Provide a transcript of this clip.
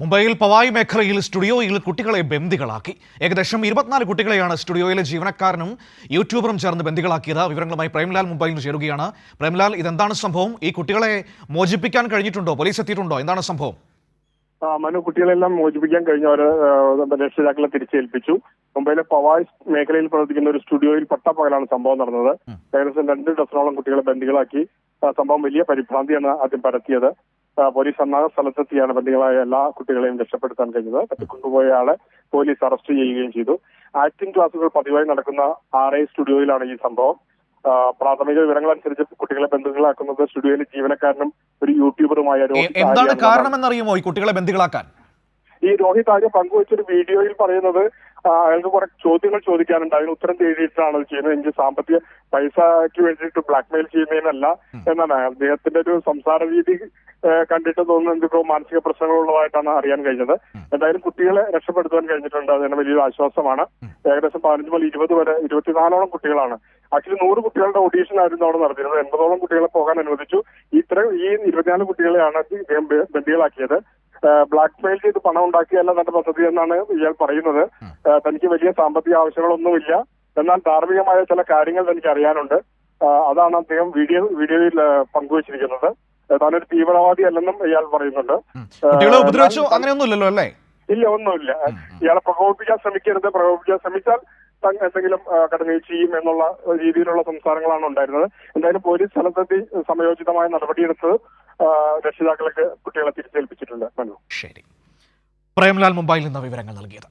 മുംബൈയിൽ പവായ് മേഖലയിൽ സ്റ്റുഡിയോയിൽ കുട്ടികളെ ബന്ദികളാക്കി. ഏകദേശം 24 കുട്ടികളെയാണ് സ്റ്റുഡിയോയിലെ ജീവനക്കാരനും യൂട്യൂബറും ചേർന്ന് ബന്ദികളാക്കിയത്. വിവരങ്ങളുമായി പ്രേംലാൽ മുംബൈയിൽ നിന്ന് ചേരുകയാണ്. പ്രേംലാൽ, ഇതെന്താണ് സംഭവം? ഈ കുട്ടികളെ മോചിപ്പിക്കാൻ കഴിഞ്ഞിട്ടുണ്ടോ? പോലീസ് എത്തിയിട്ടുണ്ടോ? എന്താണ് സംഭവം? മനു, കുട്ടികളെല്ലാം മോചിപ്പിക്കാൻ കഴിഞ്ഞവര് രക്ഷിതാക്കളെ തിരിച്ചേൽപ്പിച്ചു. മുംബൈയിലെ പവായ് മേഖലയിൽ പ്രവർത്തിക്കുന്ന ഒരു സ്റ്റുഡിയോയിൽ പട്ടപ്പകലാണ് സംഭവം നടന്നത്. ഏകദേശം 2 ഡസനോളം കുട്ടികളെ ബന്ദികളാക്കി. സംഭവം വലിയ പരിഭ്രാന്തിയാണ് ആദ്യം പരത്തിയത്. പോലീസ് സന്നാഹ സ്ഥലത്തെത്തിയാണ് ബന്ദികളായ എല്ലാ കുട്ടികളെയും രക്ഷപ്പെടുത്താൻ കഴിഞ്ഞത്. തട്ടിക്കൊണ്ടുപോയ ആളെ പോലീസ് അറസ്റ്റ് ചെയ്യുകയും ചെയ്തു. ആക്ടിംഗ് ക്ലാസുകൾ പതിവായി നടക്കുന്ന RI സ്റ്റുഡിയോയിലാണ് ഈ സംഭവം. പ്രാഥമിക വിവരങ്ങളനുസരിച്ച് കുട്ടികളെ ബന്ദികളാക്കുന്നത് സ്റ്റുഡിയോയിലെ ജീവനക്കാരനും ഒരു യൂട്യൂബറുമായ എന്താണ് കാരണമെന്നറിയുമോ ഈ കുട്ടികളെ ബന്ദികളാക്കാൻ? ഈ രോഹിത് ആര്യ പങ്കുവച്ചൊരു വീഡിയോയിൽ പറയുന്നത് അയാൾക്ക് കുറെ ചോദ്യങ്ങൾ ചോദിക്കാനുണ്ട്. അതിന് ഉത്തരം തേടിയിട്ടാണ് അത് ചെയ്യുന്നത്. എനിക്ക് സാമ്പത്തിക പൈസയ്ക്ക് വേണ്ടിയിട്ട് ബ്ലാക്ക്മെയിൽ ചെയ്യുന്നതിനല്ല എന്നാണ് അദ്ദേഹത്തിന്റെ ഒരു സംസാര രീതി കണ്ടിട്ട് തോന്നുന്നത്. എന്തൊക്കെ മാനസിക പ്രശ്നങ്ങളുള്ളതായിട്ടാണ് അറിയാൻ കഴിഞ്ഞത്. എന്തായാലും കുട്ടികളെ രക്ഷപ്പെടുത്താൻ കഴിഞ്ഞിട്ടുണ്ട്. അതിന് വലിയൊരു ആശ്വാസമാണ്. ഏകദേശം 15 മുതൽ 20 വരെ 24ഓളം കുട്ടികളാണ്. ആക്ച്വലി 100 കുട്ടികളുടെ ഓഡീഷൻ ആയിരുന്നു അവിടെ നടത്തിയിരുന്നത്. 80ഓളം കുട്ടികളെ പോകാൻ അനുവദിച്ചു. ഈ 24 കുട്ടികളെയാണ് ഇദ്ദേഹം ബന്ദികളാക്കിയത്. ബ്ലാക്ക്മെയിൽ ചെയ്ത് പണം ഉണ്ടാക്കിയല്ല തന്റെ പദ്ധതി എന്നാണ് ഇയാൾ പറയുന്നത്. തനിക്ക് വലിയ സാമ്പത്തിക ആവശ്യങ്ങളൊന്നുമില്ല, എന്നാൽ ധാർമ്മികമായ ചില കാര്യങ്ങൾ തനിക്ക് അറിയാനുണ്ട്. അതാണ് അദ്ദേഹം വീഡിയോയിൽ പങ്കുവച്ചിരിക്കുന്നത്. താനൊരു തീവ്രവാദി അല്ലെന്നും ഇയാൾ പറയുന്നുണ്ട്. അങ്ങനെയൊന്നുമില്ലല്ലോ അല്ലേ? ഇല്ല, ഒന്നുമില്ല. ഇയാളെ പ്രകോപിപ്പിക്കാൻ ശ്രമിക്കരുത്, പ്രകോപിപ്പിക്കാൻ ശ്രമിച്ചാൽ എന്തെങ്കിലും കടന്നു ചെയ്യും എന്നുള്ള രീതിയിലുള്ള സംസാരങ്ങളാണ് ഉണ്ടായിരുന്നത്. എന്തായാലും പോലീസ് സ്ഥലത്തെത്തി സമയോചിതമായ നടപടിയെടുത്ത് രക്ഷിതാക്കൾക്ക് കുട്ടികളെ തിരിച്ചേൽപ്പിച്ചിട്ടുണ്ട്. മനു, ശരി. പ്രേംലാൽ മുംബൈയിൽ നിന്ന് വിവരങ്ങൾ നൽകിയത്.